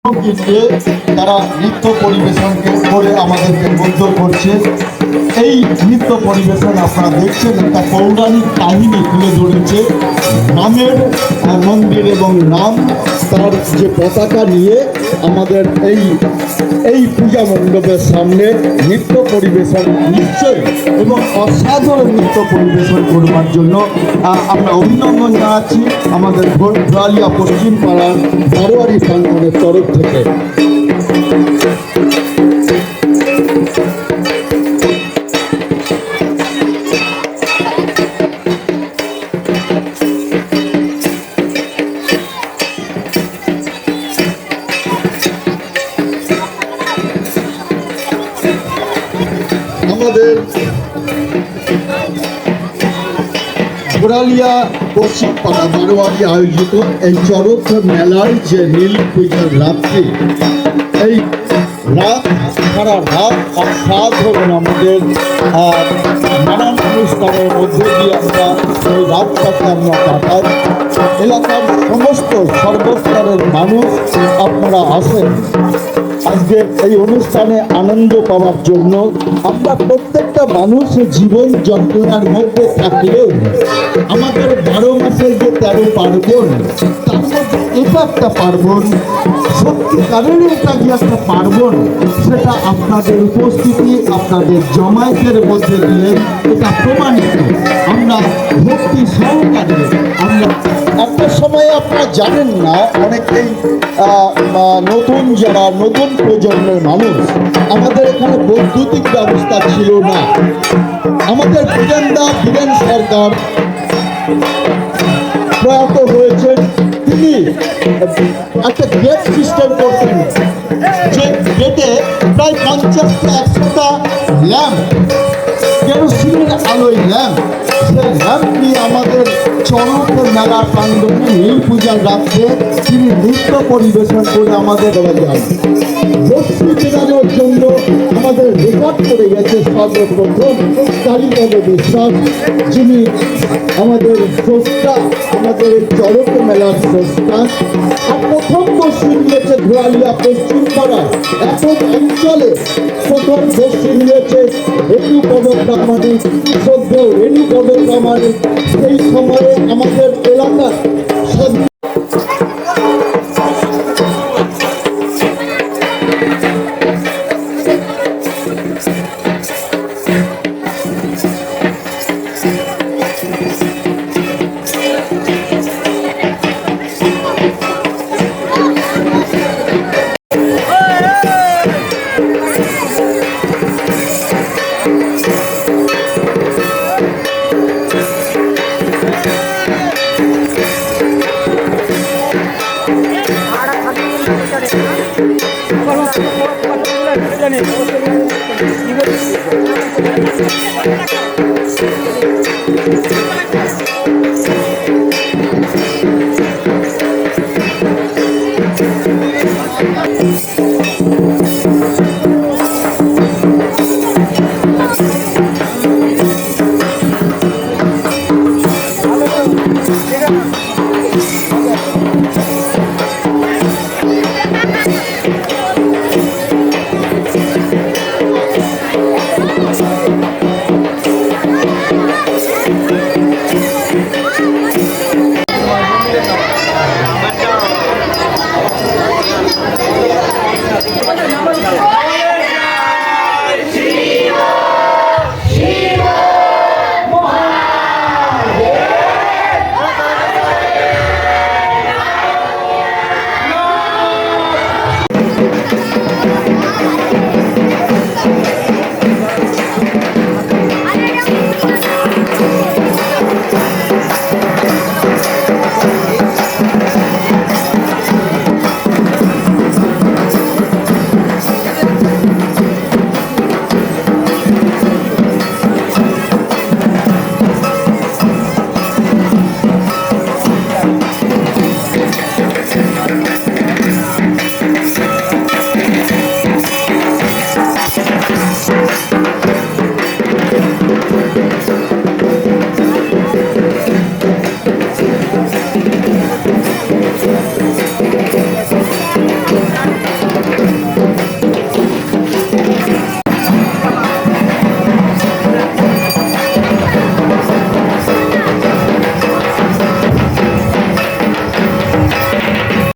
গীতে তারা নৃত্য পরিবেশন করে আমাদেরকে মুগ্ধ করছে। এই নৃত্য পরিবেশন আপনারা দেখছেন, একটা পৌরাণিক কাহিনী তুলে ধরেছে। রামের মন্দির এবং রাম তার যে পতাকা নিয়ে আমাদের এই পূজা মণ্ডপের সামনে নৃত্য পরিবেশন নিশ্চয়ই এবং অসাধারণ নৃত্য পরিবেশন করবার জন্য আমরা অভিনন্দন জানাচ্ছি আমাদের ঘোরালিয়া পশ্চিম পাড়ার বারোয়ারি প্রাঙ্গণের তরফ থেকে। আমাদের ঘোরালিয়া পশ্চিম পাড়া বারোয়ারি আয়োজিত এই চরক মেলার যে নীল পূজার রাত্রি, এই রাত সারা রাত অসাধারণ আমাদের নানান অনুষ্ঠানের মধ্যে দিয়ে আমরা এই রাতটাকে আমরা কাটাই। এলাকার সমস্ত সর্বস্তরের মানুষ আপনারা আসেন আজকে এই অনুষ্ঠানে আনন্দ পাওয়ার জন্য। আমরা প্রত্যেকটা মানুষ জীবন যন্ত্রণার মধ্যে থাকলেও আমাদের 12 মাসের যে 13 পার্বণ, তার মধ্যে এটা একটা পার্বণ, সত্যিকারের এটা যে একটা পার্বণ, সেটা আপনাদের উপস্থিতি, আপনাদের জমায়েতের মধ্যে দিয়ে এটা প্রমাণিত। আমরা ভক্তি সহকারে আমরা একটা সময় আপনারা জানেন না, অনেকেই নতুন যারা নতুন প্রজন্মের মানুষ, আমাদের এখানে বৈদ্যুতিক ব্যবস্থা ছিল না। আমাদের বীরেন সরকার প্রয়াত হয়েছেন, তিনি একটা গেট সিস্টেম করতেন, যে গেটে প্রায় 50টা 100টা ল্যাম্প, কেরোসিনের আলোয় ল্যাম্প, সেই ল্যাম্প নিয়ে আমাদের চরক মেলা প্রাঙ্গণে নীল পূজার রাত্রে তিনি নৃত্য পরিবেশন করে আমাদের যান। বস্তি চেনানোর জন্য আমাদের রেকর্ড করে গেছে সর্বপ্রথম কালীপদ বিশ্বাস, যিনি আমাদের স্রষ্টা, আমাদের চরক মেলার স্রষ্টা। আর প্রথম বস্তি নিয়েছে ঘোরালিয়া পশ্চিম পাড়া, এখন অঞ্চলে প্রথম বস্তি নিয়েছে রেণুপদ প্রামাণিক, সদ্য রেণুপদ প্রামাণিক। সেই সময়ে আমাদের এলাকার জানি